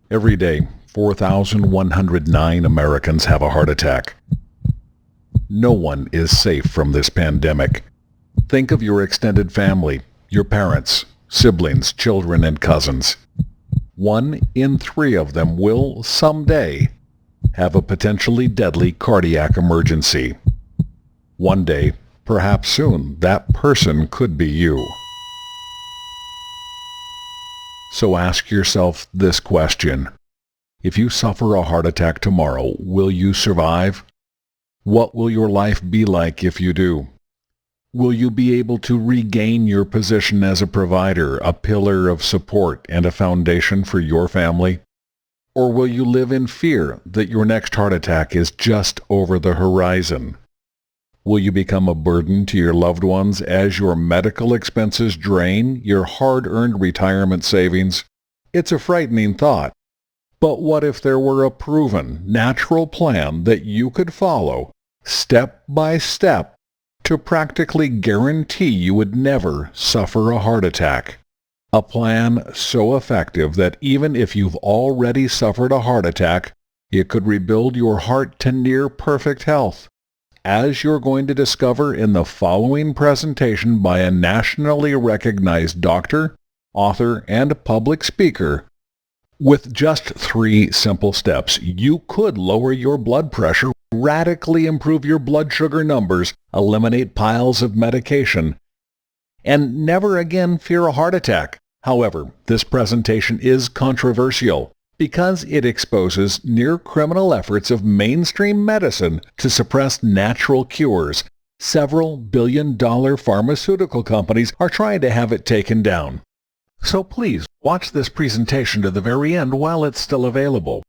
Every day, 4,109 Americans have a heart attack. No one is safe from this pandemic. Think of your extended family, your parents, siblings, children, and cousins. 1 in 3 of them will someday have a potentially deadly cardiac emergency. One day, perhaps soon, that person could be you. So ask yourself this question. If you suffer a heart attack tomorrow, will you survive? What will your life be like if you do? Will you be able to regain your position as a provider, a pillar of support, and a foundation for your family? Or will you live in fear that your next heart attack is just over the horizon? Will you become a burden to your loved ones as your medical expenses drain your hard-earned retirement savings? It's a frightening thought. But what if there were a proven, natural plan that you could follow, step by step, to practically guarantee you would never suffer a heart attack? A plan so effective that even if you've already suffered a heart attack, it could rebuild your heart to near perfect health, as you're going to discover in the following presentation by a nationally recognized doctor, author, and public speaker. With just 3 simple steps, you could lower your blood pressure, radically improve your blood sugar numbers, eliminate piles of medication, and never again fear a heart attack. However, this presentation is controversial because it exposes near-criminal efforts of mainstream medicine to suppress natural cures. Several billion-dollar pharmaceutical companies are trying to have it taken down. So please, watch this presentation to the very end while it's still available.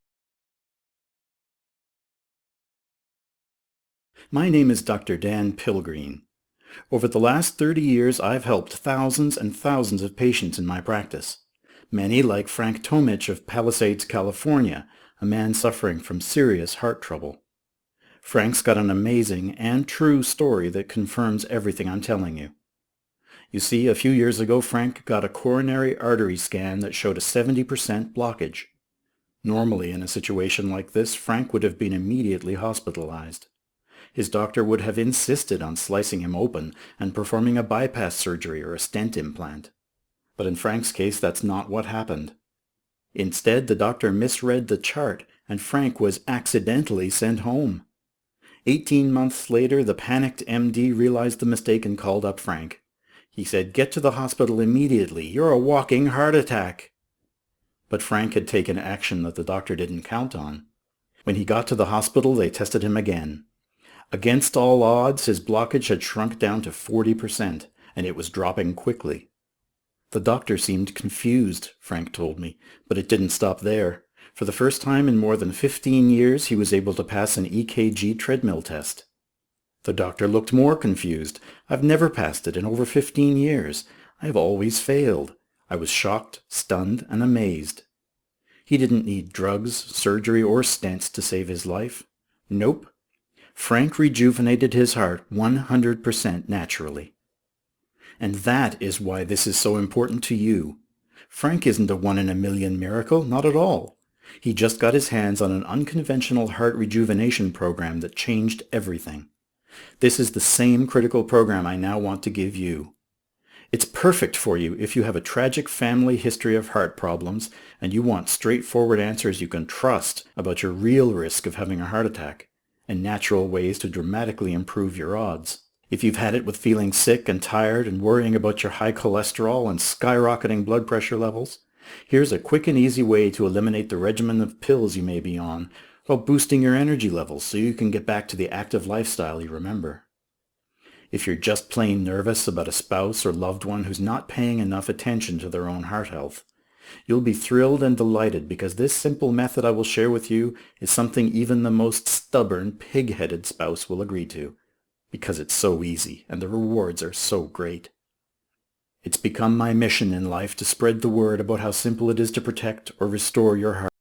My name is Dr. Dan Pilgreen. Over the last 30 years, I've helped thousands and thousands of patients in my practice. Many like Frank Tomich of Palisades, California, a man suffering from serious heart trouble. Frank's got an amazing and true story that confirms everything I'm telling you. You see, a few years ago, Frank got a coronary artery scan that showed a 70% blockage. Normally, in a situation like this, Frank would have been immediately hospitalized. His doctor would have insisted on slicing him open and performing a bypass surgery or a stent implant. But in Frank's case, that's not what happened. Instead, the doctor misread the chart, and Frank was accidentally sent home. 18 months later, the panicked MD realized the mistake and called up Frank. He said, "Get to the hospital immediately. You're a walking heart attack." But Frank had taken action that the doctor didn't count on. When he got to the hospital, they tested him again. Against all odds, his blockage had shrunk down to 40%, and it was dropping quickly. The doctor seemed confused, Frank told me, but it didn't stop there. For the first time in more than 15 years, he was able to pass an EKG treadmill test. The doctor looked more confused. "I've never passed it in over 15 years. I've always failed." I was shocked, stunned, and amazed. He didn't need drugs, surgery, or stents to save his life. Nope. Frank rejuvenated his heart 100% naturally. And that is why this is so important to you. Frank isn't a 1-in-a-million miracle, not at all. He just got his hands on an unconventional heart rejuvenation program that changed everything. This is the same critical program I now want to give you. It's perfect for you if you have a tragic family history of heart problems and you want straightforward answers you can trust about your real risk of having a heart attack, and natural ways to dramatically improve your odds. If you've had it with feeling sick and tired and worrying about your high cholesterol and skyrocketing blood pressure levels, here's a quick and easy way to eliminate the regimen of pills you may be on while boosting your energy levels so you can get back to the active lifestyle you remember. If you're just plain nervous about a spouse or loved one who's not paying enough attention to their own heart health, you'll be thrilled and delighted because this simple method I will share with you is something even the most stubborn, pig-headed spouse will agree to, because it's so easy and the rewards are so great. It's become my mission in life to spread the word about how simple it is to protect or restore your heart.